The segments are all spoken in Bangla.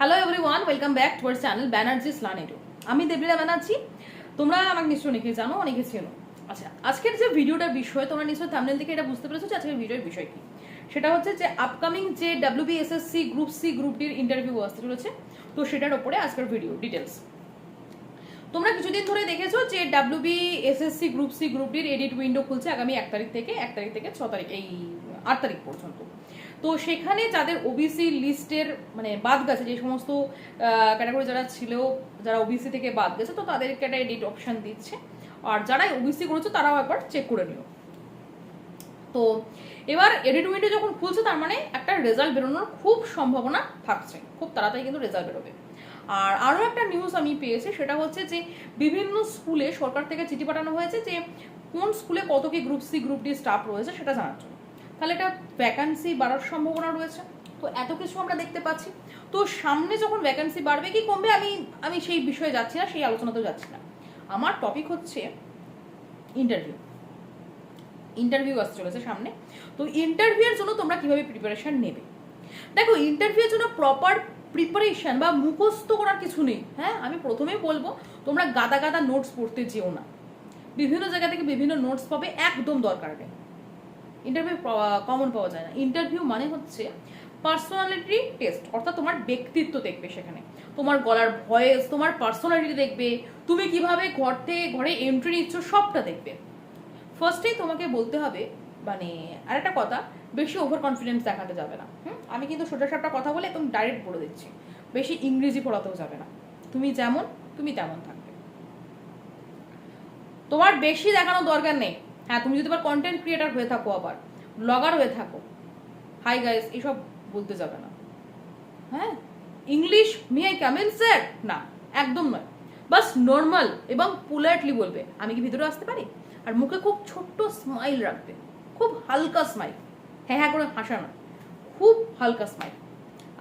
Hello everyone, welcome back to our channel Banerjee's learn edu. আমি দেবলীনা ব্যানার্জি। তোমরা আমাকে নিশ্চয়ই অনেকে জানো, অনেকে চেনো। আচ্ছা, আজকের যে ভিডিওটার বিষয় তোমরা নিশ্চয়ই থাম্বনেল থেকে এটা বুঝতে পেরেছো যে আজকের ভিডিওর বিষয় কি। সেটা হচ্ছে যে আপকামিং যে WBSSC গ্রুপ সি গ্রুপ ডির ইন্টারভিউ আসতে চলেছে, তো সেটার উপরে আজকের ভিডিও ডিটেলস। তোমরা কিছুদিন ধরে দেখেছো যে WBSSC গ্রুপ সি গ্রুপ ডির এডিট উইন্ডো খুলছে আগামী 1 তারিখ থেকে 6 তারিখ, এই 8 তারিখ পর্যন্ত। তো সেখানে যাদের ওবিসি লিস্টের মানে বাদ গেছে, যে সমস্ত ক্যাটাগরি যারা ছিল, যারা ওবিসি থেকে বাদ গেছে, তো তাদেরকে একটা এডিট অপশন দিচ্ছে। আর যারা ওবিসি করেছে তারাও একবার চেক করে নিও। তো এবার এডিট উইন্ডো যখন খুলছে, তার মানে একটা রেজাল্ট বেরোনোর খুব সম্ভাবনা থাকছে, খুব তাড়াতাড়ি কিন্তু রেজাল্ট বেরোবে। আর আরও একটা নিউজ আমি পেয়েছি, সেটা হচ্ছে যে বিভিন্ন স্কুলে সরকার থেকে চিঠি পাঠানো হয়েছে যে কোন স্কুলে কত কি group C group D staff রয়েছে সেটা জানার জন্য। তাহলে এটা ভ্যাকান্সি বাড়ার সম্ভাবনা রয়েছে। তো এত কিছু আমরা দেখতে পাচ্ছি। তো সামনে যখন ভ্যাকান্সি বাড়বে কি কমবে, আমি সেই বিষয়ে যাচ্ছি না, সেই আলোচনাতেও যাচ্ছি না। আমার টপিক হচ্ছে ইন্টারভিউ আসতে চলেছে সামনে। তো ইন্টারভিউয়ের জন্য তোমরা কিভাবে প্রিপারেশন নেবে? দেখো, ইন্টারভিউয়ের জন্য প্রপার প্রিপারেশন বা মুখস্থ করার কিছু নেই। হ্যাঁ, আমি প্রথমেই বলবো তোমরা গাদা গাদা নোটস পড়তে যেও না। বিভিন্ন জায়গা থেকে বিভিন্ন নোটস পাবে, একদম দরকার নেই। ইন্টারভিউ কমন পাওয়া যায় না। ইন্টারভিউ মানে হচ্ছে পার্সোনালিটি টেস্ট, অর্থাৎ তোমার ব্যক্তিত্ব দেখবে সেখানে, তোমার গলার ভয়েস, তোমার পার্সোনালিটি দেখবে, তুমি কিভাবে ঘরে এন্ট্রি নিচ্ছ সবটা দেখবে। ফার্স্টেই তোমাকে বলতে হবে, মানে আরেকটা কথা, বেশি ওভার কনফিডেন্স দেখাতে যাবে না। আমি কিন্তু সোজাসাপটা কথা বলে একদম ডাইরেক্ট বলে দিচ্ছি, বেশি ইংরেজি পড়াতেও যাবে না। তুমি যেমন তুমি তেমন থাকবে, তোমার বেশি দেখানো দরকার নেই। হ্যাঁ, তুমি যদি আবার কন্টেন্ট ক্রিয়েটার হয়ে থাকো, আবার ব্লগার হয়ে থাকো, হাই গাইস এসব বলতে যাবে না। হ্যাঁ, English may I come in sir, না, একদম নয়। বাস নর্মাল এবং পোলাইটলি বলবে আমি কি ভিতরে আসতে পারি, আর মুখে খুব ছোট্ট স্মাইল রাখবে, খুব হালকা স্মাইল, হ্যাঁ হ্যাঁ করে হাসা না, খুব হালকা স্মাইল।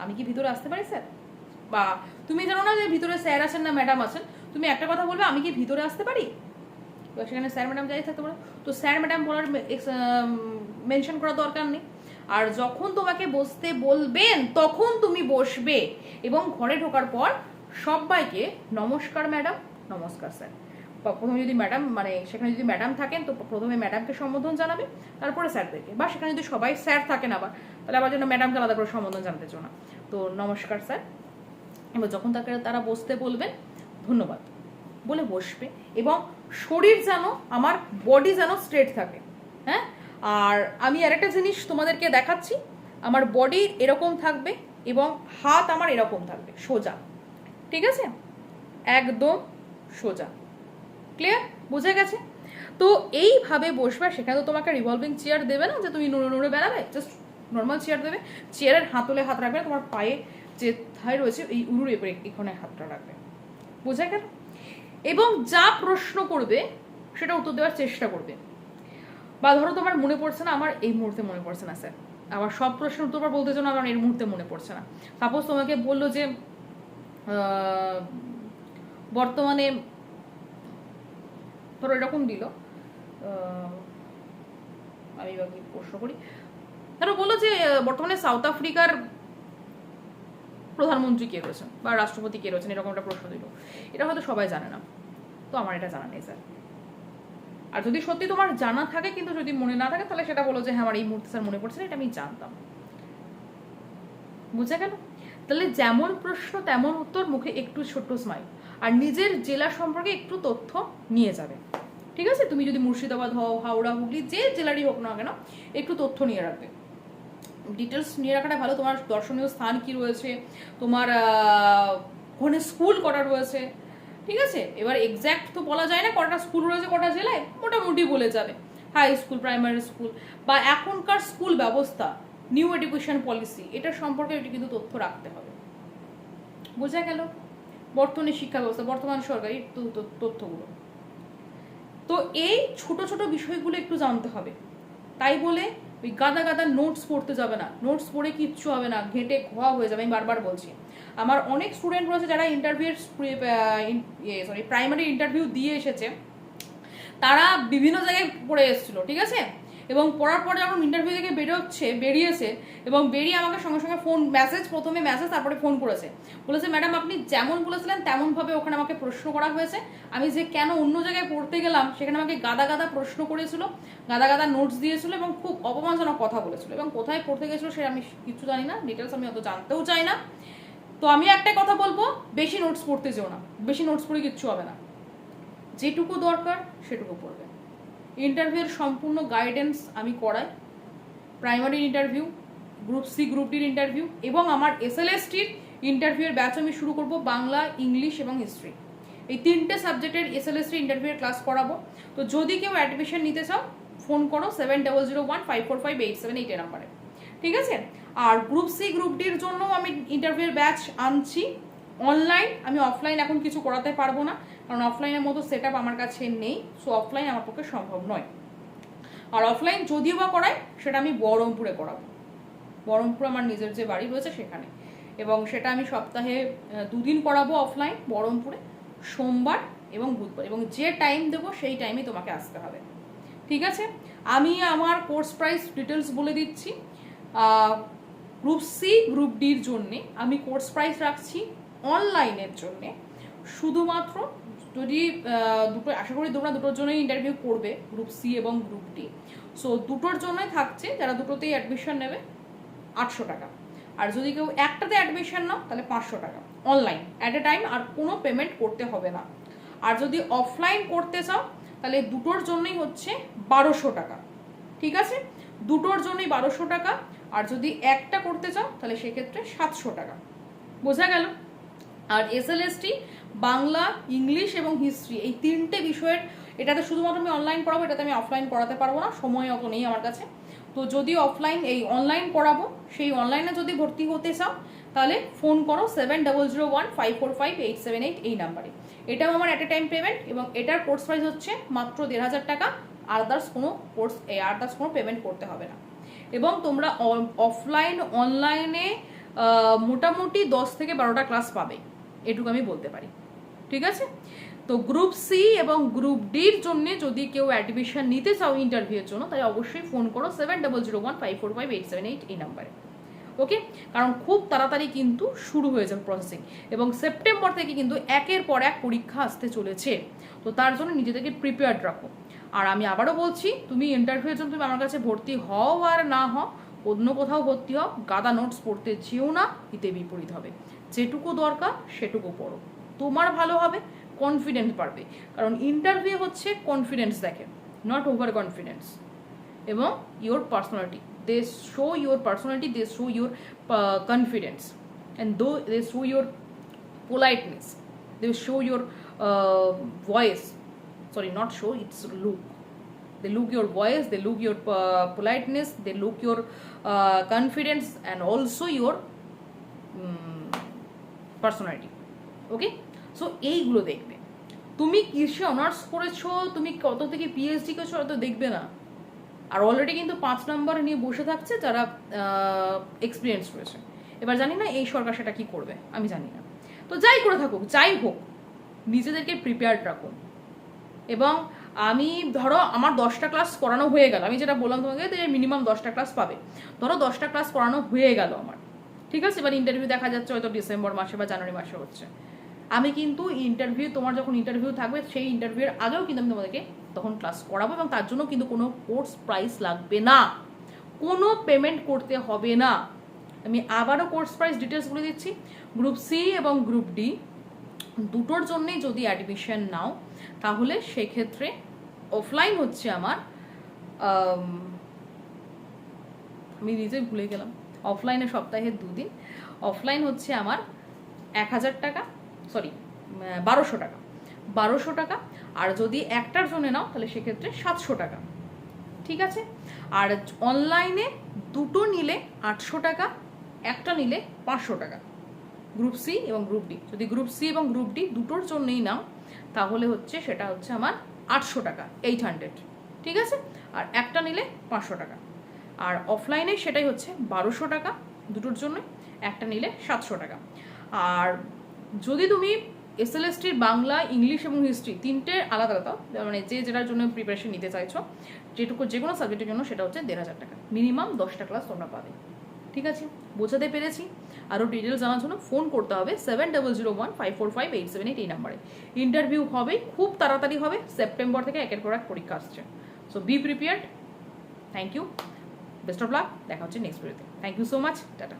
আমি কি ভিতরে আসতে পারি স্যার? বা তুমি জানো না যে ভিতরে স্যার আছেন না ম্যাডাম আছেন, তুমি একটা কথা বলবে আমি কি ভিতরে আসতে পারি, সেখানে স্যার ম্যাডাম যাই থাকতে পারো। তো স্যার ম্যাডাম বলার মেনশন করার দরকার নেই। আর যখন তোমাকে বসতে বলবেন তখন তুমি বসবে, এবং ঘরে ঢোকার পর সবাইকে নমস্কার ম্যাডাম, নমস্কার স্যার। প্রথমে যদি ম্যাডাম, মানে সেখানে যদি ম্যাডাম থাকেন তো প্রথমে ম্যাডামকে সম্বোধন জানাবে, তারপরে স্যারদেরকে। বা সেখানে যদি সবাই স্যার থাকেন আবার, তাহলে আবার যেন ম্যাডামকে আলাদা করে সম্বোধন জানাতে চাও না। তো নমস্কার স্যার। এবার যখন তারা বসতে বলবেন, ধন্যবাদ বলে বসবে, এবং শরীর যেন, আমার বডি যেন স্ট্রেট থাকে। হ্যাঁ, আর আমি আরেকটা জিনিস তোমাদেরকে দেখাচ্ছি, আমার বডি এরকম থাকবে এবং হাত আমার এরকম থাকবে, সোজা। ঠিক আছে, একদম সোজা। ক্লিয়ার? বোঝা গেছে? তো এইভাবে বসবে। সেখানে তো তোমাকে রিভলভিং চেয়ার দেবে না যে তুমি নড়ে নড়ে বেড়াবে, জাস্ট নর্মাল চেয়ার দেবে। চেয়ারের হাতলে হাত রাখবে, তোমার পায়ে যে থাই রয়েছে এই উরুর এখানে হাতটা রাখবে। বোঝা গেল? এবং যা প্রশ্ন করবে সেটা উত্তর দেওয়ার চেষ্টা করবে। বা ধরো তোমার মনে পড়ছে না, আমার এই মুহূর্তে মনে পড়ছে না স্যার, আবার সব প্রশ্নের উত্তর বলতে চাও না, আমার এই মুহূর্তে মনে পড়ছে না। সাপোজ তোমাকে বললো যে বর্তমানে ধরো এরকম দিল, আমি বাকি প্রশ্ন করি, ধরো বললো যে বর্তমানে সাউথ আফ্রিকার প্রধানমন্ত্রী কে রয়েছেন বা রাষ্ট্রপতি কে রয়েছেন, এরকম একটা প্রশ্ন দিল। এটা হয়তো সবাই জানে না, তো আমার এটা জানা নেই স্যার। আর যদি সত্যি তোমার জানা থাকে, কিন্তু যদি মনে না থাকে, তাহলে সেটা বলো যে হ্যাঁ আমার এই মুহূর্তে স্যার মনে পড়ছে না, এটা আমি জানতাম। বুঝা গেল? তাহলে যেমন প্রশ্ন তেমন উত্তর, মুখে একটু ছোট্ট স্মাইল, আর নিজের জেলা সম্পর্কে একটু তথ্য নিয়ে যাবে। ঠিক আছে, তুমি যদি মুর্শিদাবাদ হও, হাওড়া, হুগলি, যে জেলারই হোক না কেন, একটু তথ্য নিয়ে রাখবে। ডিটেলস নিয়ে রাখাটা ভালো। তোমার দর্শনীয় স্থান কি রয়েছে, তোমার ওখানে স্কুল কটা রয়েছে, ঠিক আছে। এবার এক্স্যাক্ট তো বলা যায় না কটা স্কুল রয়েছে কটা জেলায়, মোটামুটি বলে যাবে। হাই স্কুল, প্রাইমারি স্কুল, বা এখনকার স্কুল ব্যবস্থা, নিউ এডুকেশন পলিসি, এটা সম্পর্কে একটু কিন্তু তথ্য রাখতে হবে। বোঝা গেল? বর্তমানে শিক্ষা ব্যবস্থা, বর্তমান সরকারি তথ্যগুলো। তো এই ছোট ছোট বিষয়গুলো একটু জানতে হবে। তাই বলে ওই গাদা গাদা নোটস পড়তে যাবে না। নোটস পড়ে কিচ্ছু হবে না, ঘেঁটে ঘোয়া হয়ে যাবে। আমি বারবার বলছি, আমার অনেক স্টুডেন্ট রয়েছে যারা প্রাইমারি ইন্টারভিউ দিয়ে এসেছে, তারা বিভিন্ন জায়গায় পড়ে এসেছিল, ঠিক আছে, এবং পড়ার পরে যখন ইন্টারভিউ থেকে বেরিয়েছে এবং বেরিয়ে আমাকে সঙ্গে সঙ্গে প্রথমে মেসেজ তারপরে ফোন করেছে, বলেছে ম্যাডাম আপনি যেমন বলেছিলেন তেমনভাবে ওখানে আমাকে প্রশ্ন করা হয়েছে, আমি যে কেন অন্য জায়গায় পড়তে গেলাম সেখানে আমাকে গাদা গাদা প্রশ্ন করেছিল, গাদা গাদা নোটস দিয়েছিল এবং খুব অপমানজনক কথা বলেছিল, এবং কোথায় পড়তে গেছিলো সে আমি কিছু জানি না, ডিটেলস আমি অত জানতেও চাই না। তো আমি একটাই কথা বলবো, বেশি নোটস পড়তে যেও না, বেশি নোটস পড়ে কিচ্ছু হবে না, যেটুকু দরকার সেটুকু পড়বে। ইন্টারভিউর সম্পূর্ণ গাইডেন্স আমি করাই, primary interview, group C group ডির ইন্টারভিউ এবং আমার এসএলএসটির ইন্টারভিউয়ের ব্যাচ আমি শুরু করব বাংলা, ইংলিশ এবং হিস্ট্রি, এই 3টে সাবজেক্টের এসএলএসটি ইন্টারভিউয়ের ক্লাস করাবো। তো যদি কেউ অ্যাডমিশন নিতে চাও ফোন করো 7001545878 নাম্বারে, ঠিক আছে? আর গ্রুপ সি গ্রুপ ডির জন্য আমি ইন্টারভিউয়ের ব্যাচ আনছি অনলাইন, আমি অফলাইন এখন কিছু করাতে পারবো না, কারণ অফলাইনের মতো সেট আপ আমার কাছে নেই, সো অফলাইন আমার পক্ষে সম্ভব নয়। আর অফলাইন যদিও বা করাই সেটা আমি বহরমপুরে করাবো, বহরমপুর আমার নিজের যে বাড়ি রয়েছে সেখানে, এবং সেটা আমি সপ্তাহে 2 দিন করাবো অফলাইন বহরমপুরে, সোমবার এবং বুধবার, এবং যে টাইম দেবো সেই টাইমে তোমাকে আসতে হবে, ঠিক আছে? আমি আমার কোর্স প্রাইস ডিটেলস বলে দিচ্ছি। গ্রুপ সি গ্রুপ ডির জন্যে আমি কোর্স প্রাইস রাখছি অনলাইনের জন্যে শুধুমাত্র, যদি দুটো, আশা করি তোমরা দুটোর জন্যই ইন্টারভিউ করবে, গ্রুপ সি এবং গ্রুপ ডি, সো দুটোর জন্যই থাকছে, যারা দুটোতেই অ্যাডমিশন নেবে 800 টাকা, আর যদি কেউ একটাতে অ্যাডমিশন নাও তাহলে 500 টাকা অনলাইন অ্যাট এ টাইম, আর কোনো পেমেন্ট করতে হবে না। আর যদি অফলাইন করতে চাও তাহলে দুটোর জন্যই হচ্ছে 1200 টাকা, ঠিক আছে? দুটোর জন্যই 1200 টাকা, আর যদি একটা করতে চাও তাহলে সেক্ষেত্রে 700 টাকা, বোঝা গেল? আর এসএলএসটি বাংলা, ইংলিশ এবং হিস্ট্রি এই 3টে বিষয়ের, এটাতে শুধুমাত্র আমি অনলাইন পড়াবো, এটাতে আমি অফলাইন পড়াতে পারবো না, সময় অত নেই আমার কাছে। তো যদি অফলাইন এই অনলাইন পড়াবো, সেই অনলাইনে যদি ভর্তি হতে চাও তাহলে ফোন করো 7001545878 এই নাম্বারে। এটাও আমার অ্যাট এ টাইম পেমেন্ট, এবং এটার কোর্স প্রাইস হচ্ছে মাত্র 1500 টাকা, আদার্স কোনো পেমেন্ট করতে হবে না। এবং তোমরা অফলাইন অনলাইনে মোটামুটি 10 থেকে 12টা ক্লাস পাবে, এটুকু আমি বলতে পারি, ঠিক আছে? তো গ্রুপ সি এবং গ্রুপ ডির জন্য যদি কেউ অ্যাডমিশন নিতে চাও ইন্টারভিউর জন্য, তাই অবশ্যই ফোন করো 7001545878 এই নাম্বারে, ওকে? কারণ খুব তাড়াতাড়ি কিন্তু শুরু হয়ে যাবে প্রসেসিং, এবং সেপ্টেম্বর থেকে কিন্তু একের পর এক পরীক্ষা আসতে চলেছে, তো তার জন্য নিজেদেরকে প্রিপেয়ার্ড রাখো। আর আমি আবারও বলছি, তুমি ইন্টারভিউর জন্য তুমি আমার কাছে ভর্তি হও আর না হও, অন্য কোথাও ভর্তি হও, গাদা নোটস পড়তে যেও না, হিতে বিপরীত হবে। যেটুকু দরকার সেটুকু পড়ো, তোমার ভালো হবে, কনফিডেন্স বাড়বে, কারণ ইন্টারভিউ হচ্ছে কনফিডেন্স দেখে, নট ওভার কনফিডেন্স, এবং your personality, they show your personality, they show your confidence, and though they show your politeness, they show your voice, sorry, not show, it's look, they look your voice, they look your politeness, they look your confidence, and also your personality, okay? So এইগুলো দেখবে। তুমি কিসে অনার্স করেছো, তুমি কত থেকে পিএইচডি করেছো, তো দেখবে না। আর অলরেডি কিন্তু 5 নাম্বার নিয়ে বসে থাকছে যারা এক্সপিরিয়েন্স রয়েছে। এবার জানি না এই সরকার সেটা কি করবে, আমি জানি না। তো যাই করে থাকুক, যাই হোক, নিজেদেরকে প্রিপেয়ার্ড রাখুন। এবং আমি ধরো আমার 10টা ক্লাস করানো হয়ে গেল, আমি যেটা বললাম তোমাকে যে মিনিমাম 10টা ক্লাস পাবে, ধরো 10টা ক্লাস করানো হয়ে গেল আমার, ঠিক আছে? এবার ইন্টারভিউ দেখা যাচ্ছে হয়তো ডিসেম্বর মাসে বা জানুয়ারি মাসে হচ্ছে, আমি কিন্তু ইন্টারভিউ, তোমার যখন ইন্টারভিউ থাকবে সেই ইন্টারভিউর আগেও কিন্তু আমি তোমাদেরকে তখন ক্লাস করাবো, এবং তার জন্য কিন্তু কোনো কোর্স প্রাইস লাগবে না, কোনো পেমেন্ট করতে হবে না। আমি আবারও কোর্স প্রাইস ডিটেলস বলে দিচ্ছি। গ্রুপ সি এবং গ্রুপ ডি দুটোর জন্যই যদি অ্যাডমিশন নাও তাহলে সেক্ষেত্রে অফলাইন হচ্ছে আমার, আমি নিজে ভুলে গেলাম, অফলাইনে সপ্তাহে 2 দিন, অফলাইন হচ্ছে আমার 1000 টাকা, সরি 1200 টাকা, 1200 টাকা। আর যদি একটার জন্য নাও তাহলে সেক্ষেত্রে 700 টাকা, ঠিক আছে? আর অনলাইনে দুটো নিলে 800 টাকা, একটা নিলে 500 টাকা, গ্রুপ সি এবং গ্রুপ ডি। যদি গ্রুপ সি এবং গ্রুপ ডি দুটোর জন্যই নাও তাহলে হচ্ছে সেটা হচ্ছে আমার 800 টাকা, 800, ঠিক আছে? আর একটা নিলে 500 টাকা। আর অফলাইনে সেটাই হচ্ছে 1200 টাকা দুটোর জন্য, একটা নিলে 700 টাকা। আর যদি তুমি এসএলএসটির বাংলা, ইংলিশ এবং হিস্ট্রি তিনটে আলাদা আলাদা, মানে যে যেটার জন্য প্রিপারেশন নিতে চাইছো, যে কোনো সাবজেক্টের জন্য সেটা হচ্ছে 1,500 টাকা, মিনিমাম 10টা ক্লাস তোমরা পাবে। ঠিক আছে, বোঝাতে পেরেছি? আরও ডিটেলস জানার জন্য ফোন করতে হবে 7001545878 এই নাম্বারে। ইন্টারভিউ হবে, খুব তাড়াতাড়ি হবে, সেপ্টেম্বর থেকে একের পর এক পরীক্ষা আসছে। So be prepared. Thank you, best of luck, দেখা হচ্ছে নেক্সট ভিডিওতে। Thank you so much, tata.